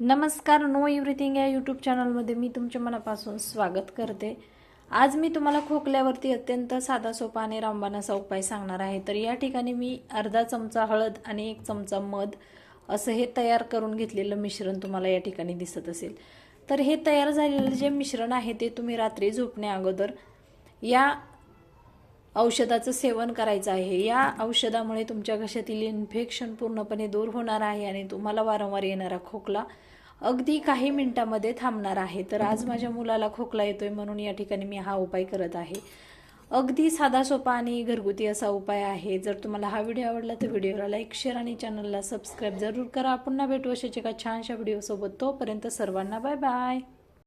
नमस्कार, know everything या YouTube चॅनलमध्ये मी तुमच्या मनापासून स्वागत करते। आज मी तुम्हाला खोकल्यावरती अत्यंत साधा सोपा आणि रामबाण असा उपाय सांगणार आहे। तर या ठिकाणी मी अर्धा चमचा हळद आणि 1 चमचा मध असं हे तयार करून घेतलेलं मिश्रण तुम्हाला या ठिकाणी दिसत असेल। तर हे तयार झालेलं जे मिश्रण आहे ते तुम्ही रात्री झोपण्या अगोदर या औषधाचं सेवन करायचं आहे। या औषधामुळे तुमच्या घशातील इन्फेक्शन पूर्णपणे दूर होणार आहे आणि तुम्हाला वारंवार येणारा खोकला अगदी काही मिनिटांमध्ये थांबणार आहे। तर आज माझ्या मुलाला खोकला येतोय म्हणून या ठिकाणी मी हा उपाय करत आहे। अगदी साधा सोपा आणि घरगुती असा उपाय आहे। जर तुम्हाला हा व्हिडिओ आवडला तर व्हिडिओला लाईक, शेअर आणि चॅनलला सबस्क्राइब जरूर करा। पुन्हा भेटू अशाच एका छानशा व्हिडिओ सोबत। तोपर्यंत सर्वांना बाय बाय।